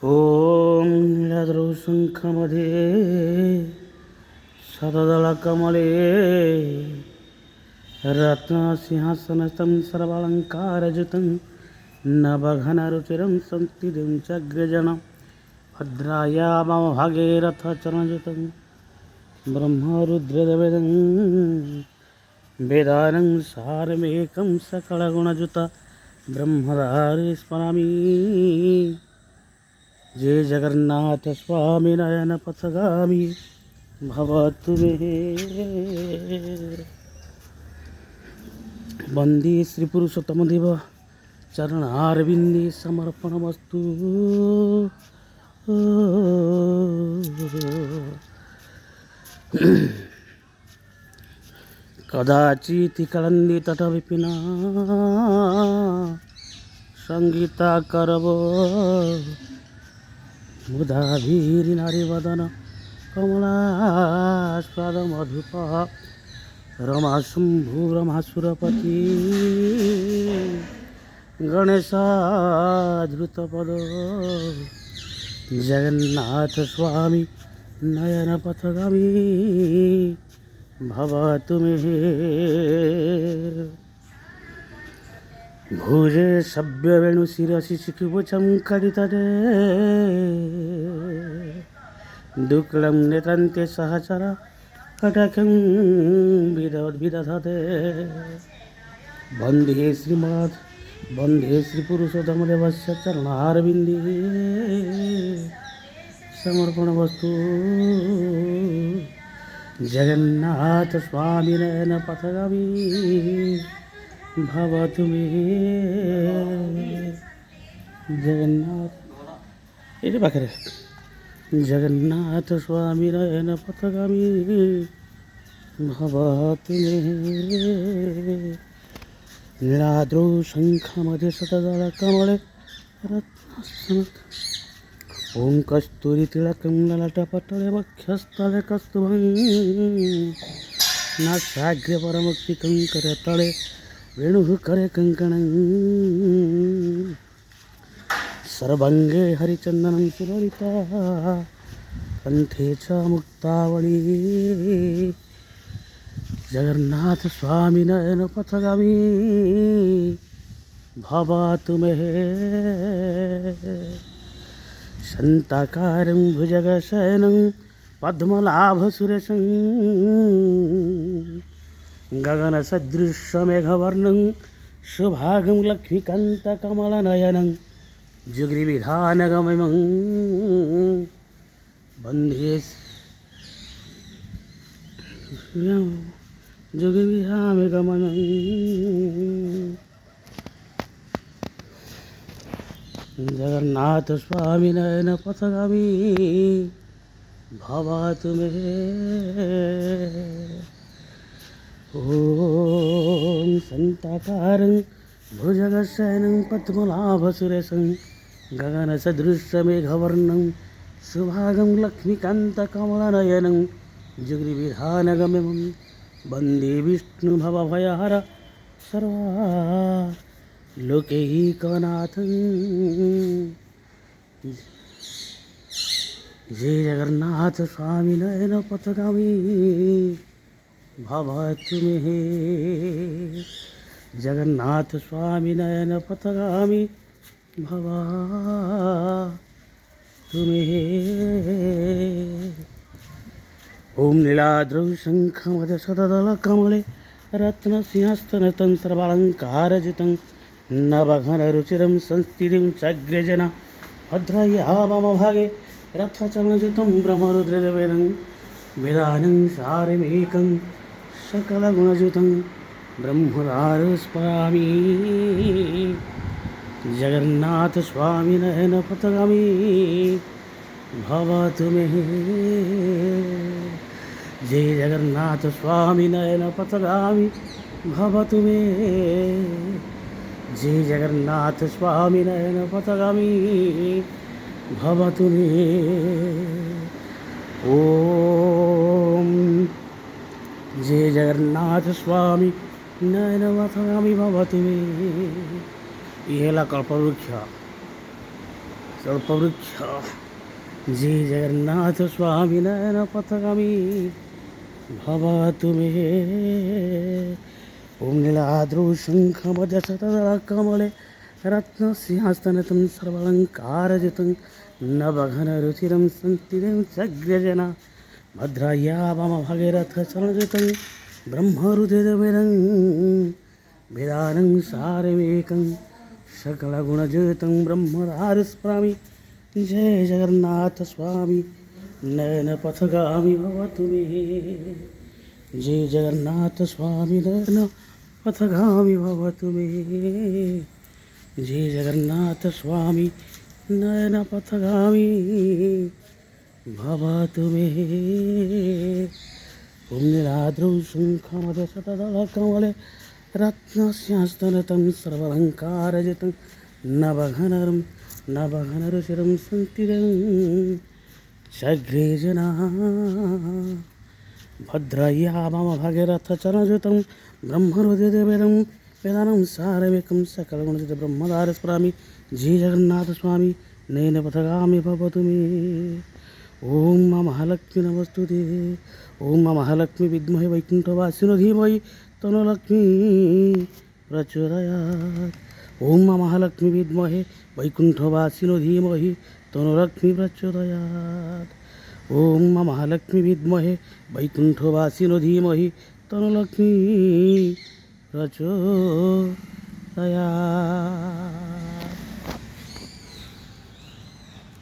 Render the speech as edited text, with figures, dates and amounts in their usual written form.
ओम नीलाद्रौशङ्खमध्ये शतदलकमले रत्नसिंहासनस्थं सर्वालङ्कारयुतं नवघनरुचिरं संस्थितिं चग्रजनं भद्राया मम भागे रथचरणयुतं ब्रह्मरुद्रदेवेदं वेदानं सारमेकं सकलगुणयुत ब्रह्मधारी स्मरामि। जय जगन्नाथ स्वामी नयन पथगामी भवतु मे। वंदे श्री पुरुषोत्तम देव चरणारविंदे समर्पणमस्तु। कदाचित् कलन्दी तटविपिना संगीता करव मुदाभिर्नारीवदन कमलास्पदमधुप रमाशुम्भु रमासुरपति गणेशाधृतपद जगन्नाथ स्वामी नयन पथगामी भवतु मे। भुजे सभ्यवेणुशिरसि शिखिभुजं कटितटे दुक्लं नेत्रन्ते सहचर कटकं विदधते। वन्दे श्रीमद् वन्दे श्रीपुरुषोत्तमदेवस्य चरणारविन्दे समर्पणमस्तु। जगन्नाथ स्वामी नयन पथगामी भवतु मे। जगन्नाथ ये पाखे जगन्नाथ स्वामी नयन पथगामी भवतु मे। नीलाद्रौ शङ्खमध्ये शतदलकमले ॐ कस्तूरितिलकं ललाटपटले वक्षस्थले कस्तुभं नासाग्रे परमुक्तिकं करतले वेणुः करे कंकणं सर्वांगे हरिचंदनं सुललिता कंठे च मुक्तावली। जगन्नाथ स्वामी नयन पथगामी भवतु मे। शन्ताकारं भुजगशयनं पद्मनाभसुरेशं गगनसदृशमेघवर्णं शुभागं लक्ष्मीकान्तकमलनयनं जुगृविधानगमनं वन्दे जुगृविधानगमनं। जगन्नाथ स्वामी नयन पथगामी भवतु मे। ॐ शन्ताकारं भुजगशयनं पद्मनाभसुरेशं गगनसदृशमेघवर्णं शुभागं लक्ष्मीकान्तकमलनयनं जुगृविधानगमनं वन्दे विष्णुभवभयहर सर्वलोकैकनाथं। जय जगन्नाथ स्वामी नयन पथगामी भवतु मे। जगन्नाथ स्वामी नयन पथगामी भवतु मे। ओम नीलाद्रौ शङ्खमध्ये शतदलकमले रत्नसिंहासनस्थं सर्वालङ्कारयुतं नवघनरुचिरं संस्थितिं चग्रजन भद्राया मम भागे रथचरणयुतं ब्रह्मरुद्रदेवेदं वेदानं सारमेकं सकलगुणयुतं ब्रह्मधारी स्मरामि। जगन्नाथ स्वामी नयन पथगामी भवतु मे। जय जगन्नाथ स्वामी नयन पथगामी भवतु मे। जय जगन्नाथ स्वामी नयन पथगामी भवतु मे। ओम जय जगन्नाथ स्वामी नयन पथगामी भवतु मे। यह कल्पवृक्ष कल्पवृक्ष जी जगन्नाथ स्वामी नयन पथगामी भवतु मे ओम नीलाद्रौ शङ्खमध्यशतदलकमले रत्नसिंहासनतं सर्वालङ्कारजितं नवघनरुचिरं सन्तिदं चग्रजना भद्राया वामभागीरथचरणजितं ब्रह्मरुधिरविदं वेदानं सारमेकं सकलगुणजितं ब्रह्मधारस्वामी जय जगन्नाथ स्वामी नयन पथगामी भवतु मे जय जगन्नाथ स्वामी नयन पथगामी भवतु मे जय जगन्नाथ स्वामी नयन पथगामी भवतु मे ओम नीलाद्रौ शङ्खमध्यशतदलकमले रत्नस्यास्तनतं सर्वालङ्कारजितं नवघनरुचिरं सन्तिदं चग्रेजना भद्रया वामभागीरथचरणयुतं ब्रह्मरुधिरवेदं वेदानं सारमेकं सकलगुणजितं ब्रह्मधारस्वामी जय जगन्नाथ स्वामी नयन पथगामी भवतु मे ओम महालक्ष्मी नमस्तुते ओम महालक्ष्मी विद्महे वैकुण्ठवासिनो धीमहि तन्नो प्रचोदयात् ओम महालक्ष्मी विद्महे वैकुण्ठवासिनो धीमहि तन्नो प्रचोदयात् ओम महालक्ष्मी विद्महे वैकुण्ठवासिनो धीमहि तन्नो प्रचोदयात्।